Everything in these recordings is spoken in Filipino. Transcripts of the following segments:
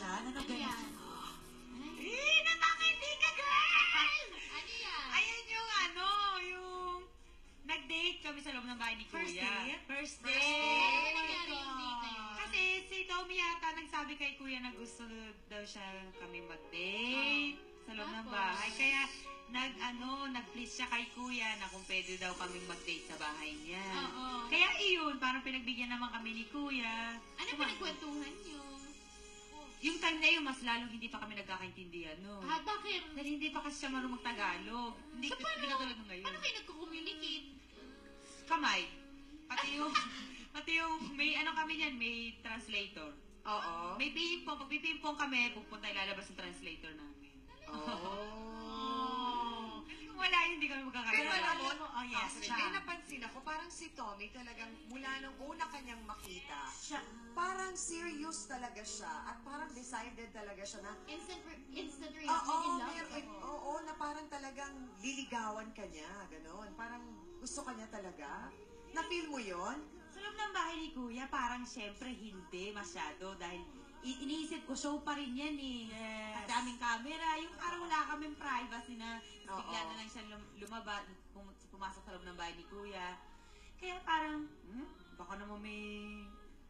yan? Ano ganyan? Nakakindi ka, girl! Ano yan? Ayan yung nag-date kami sa loob ng bahay ni Kuya. First date? First Ano date. nangyari yung date na yun? Kasi si Tommy yata nagsabi kay Kuya na gusto daw siya kami mag-date sa loob ng Tapos? bahay. Kaya nag-please siya kay Kuya na kung pwede daw kami mag-date sa bahay niya. Oo. Kaya iyon, parang pinagbigyan naman kami ni Kuya. Ano pinagkwentuhan niyo? Yung time na yun, mas lalong hindi pa kami nagkakaintindihan, no? Bakit? Dahil hindi pa kasi siya marunong Tagalog. Hindi So, hindi katulad ng ngayon. Paano kayo nagko-communicate? Kamay. Pati yung may kami niyan, may translator. Oo. May pimpong. Pag pimpong kami, pupunta ilalabas yung translator namin. Oh. Kasi kung wala yun, hindi kami Pero magkakaintindihan. alam mo, yes, may napansin ako, parang si Tommy talagang mula nung una kanyang makita, Siya. parang serious talaga siya at parang decided talaga siya na Instant reaction oo, in love. oo, na parang talagang liligawan ka niya, gano'n. Parang gusto ka niya talaga. Na-feel mo yon? Sa loob ng bahay ni Kuya, parang syempre hindi masyado dahil iniisip ko, show pa rin yan eh. Yes. Ang daming camera. Yung parang wala kaming privacy na Oo. bigla na lang siya lumabas, pumasok sa loob ng bahay ni Kuya. Kaya parang, baka naman may...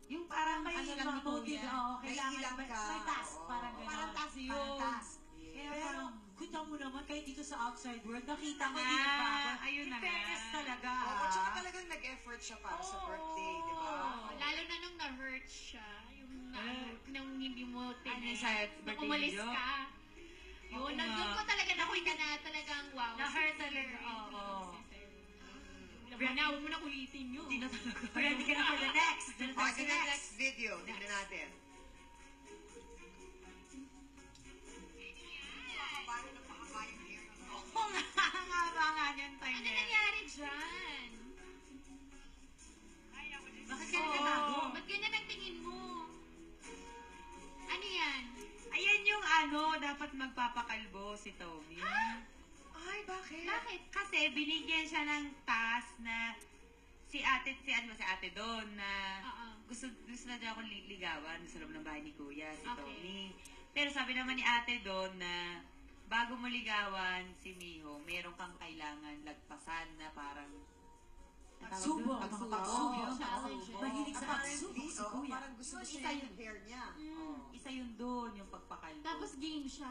Yung parang May ano lang ni motive, Kuya. oo, kailangan ilang may, ka. may task, Oo. parang gano'n. Parang task yun. Parang task. Kaya Pero, parang, kita mo naman, kahit dito sa outside world, nakita ko nga, din ang bago. ayun na In fairness nga. talaga. Oo, tsaka talagang nag-effort siya para sa birthday, di ba? Lalo na nung na-hurt siya. Yung nung hindi mo Ano tinay. sa Nung birthday umalis video? ka. Oo Yun, nga. doon ko talaga nakita na talagang wow. Na-hurt talaga, oo. Brianna, huwag mo na ulitin yun. Hindi na talaga. Ready ka na for the next. Okay, so the next video, tignan natin. Pakabayo ng pakabayo hair. Oo nga, ang haba nga niyan time Ano niya. nangyari dyan? Bakit ka Oo. nagtatago? Ba't ganyan ang tingin mo? Ano yan? Ayan yung dapat magpapakalbo si Tommy. Ay, bakit? Bakit? Kasi binigyan siya ng task na si ate doon na Oo. gusto na niya akong ligawan sa loob ng bahay ni Kuya, si Okay. Tommy. Pero sabi naman ni ate doon na bago mo ligawan si Miho, meron kang kailangan lagpasan na parang Pagsubok. Pagsubok. Pagsubok. Challenge. Mahilig sa Apparently, pagsubok si oo, Kuya. parang gusto Yung siya isa yung yun. hair niya. Isa yun doon, yung pagpakalbo. Tapos game siya?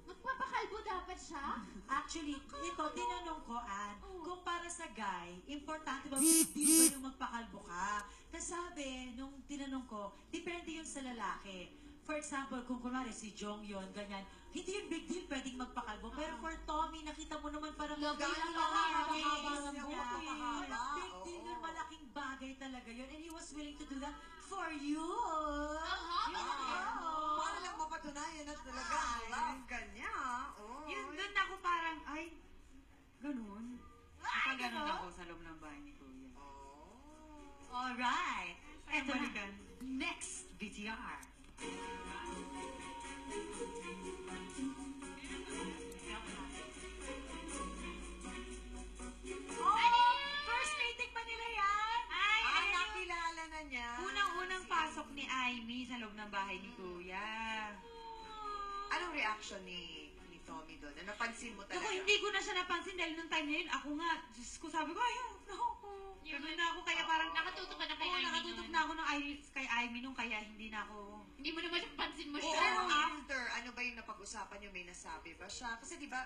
Magpapakalbo dapat siya? Actually, ito, tinanong ko, Ann, Oh. kung para sa guy, importante ba, big deal ba yung magpakalbo ka? Kasi sabi, nung tinanong ko, depende yun sa lalaki. For example, kung kunwari si Jong yun, ganyan, hindi yung big deal pwedeng magpakalbo. Pero for Tommy, nakita mo naman parang Love gano'n lang, mahaba yes, niya. oo, mahaba, Parang big deal oo. yun, malaking bagay talaga yun. And he was willing to do that for you. Aha. Para lang mapatunayan na talaga love ka niya. Oh. Yun, doon ako parang, ay, ganun. Kapag ganun ako sa loob ng bahay ni Kuya. Alright. Ay, Ito na. balikan. Next VTR. First meeting pa nila yan? Ay, Ah, ayan yung nakilala na niya. unang-unang pasok ni Amy sa loob ng bahay ni Kuya. Anong reaction ni Tommy doon? Na napansin mo Ako, talaga? hindi ko na siya napansin dahil nung time na yun, ako nga, Diyos ko, sabi ko, ayun, ako. Ganun na ako, kaya parang Nakatutok ka na kay Oo, Amy nakatutok nun. na ako kay Amy nung kaya hindi na ako. Hindi mo naman pansin mo Oo, siya. after, ano ba yung napag-usapan niyo? May nasabi ba siya? Kasi di ba,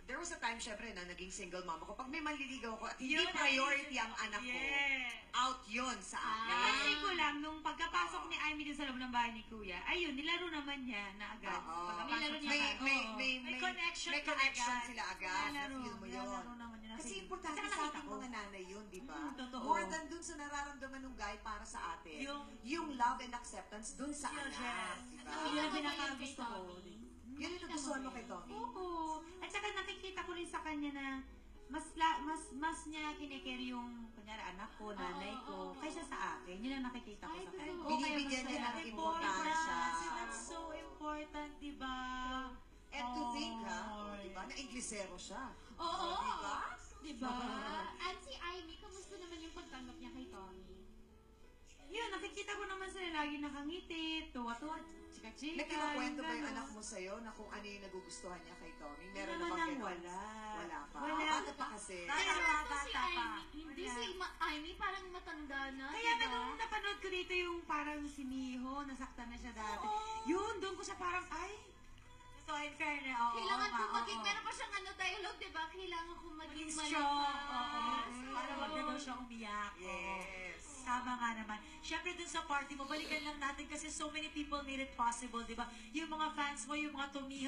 there was a time, syempre, na naging single mom ako. Pag may manliligaw ko at hindi Yun, priority ang anak ko, Yes. out yun sa akin. Napansin ko lang, nung pagkapasok ni Amy din sa loob ng bahay ni Kuya, ayun, nilaro naman niya na agad. Oo. Pagkapasok Nilaro niya niya, agad. oo. May connection may ka connection agad. sila agad. Nalaro, Na-feel mo yun. nalaro naman yun. Kasi Kasi importante saka sa nakita ating ko. mga nanay yun, di ba? Totoo. More than dun sa nararamdaman ng guy para sa atin, yung love and acceptance dun sa Yes, anak. yes. Di Yun ba? ang Nakita mo pinakagusto ba ko. yun kay Tommy? Yun yung nagustuhan mo kay Tommy. Oo. At saka nakikita ko rin sa kanya na mas niya kinikare yung, kunyari, anak ko, nanay ko, kaysa sa akin. Yun ang nakikita ko Ay, sa kanya. totoo. Binibigyan niya ng importansya. That's so important, di ba? And to think, ha? Oh, Di ba? Na Inglesero siya. Oo. Di ba? Diba? At si Amy, kamusta naman yung pagtanggap niya kay Tommy? Yun, nakikita ko naman sila lagi nakangiti, tuwa-tuwa, chika-chika. Nagkinukwento ba yung gano'n. anak mo sa'yo na kung ano yung nagugustuhan niya kay Tommy? Hindi Meron na naman bang nang ganun? wala. Wala pa. Wala. Bata pa kasi. Kaya Pero bata si pa. Amy, hindi Wala. si Amy parang matanda na, Kaya diba? nung napanood ko dito yung parang si Miho, nasaktan na siya dati. Oo. Yun, doon ko siya parang, ay, So, in fairness, oo. Kailangan nga, ko maging, oo. meron pa siyang dialogue, diba? Kailangan ko maging Maging strong. malakas. Oo. Para wag na daw siya umiyak. Oo. Yes. Tama nga naman. Siyempre dun sa party mo, balikan lang natin kasi so many people made it possible, di ba? Yung mga fans mo, yung mga tumiho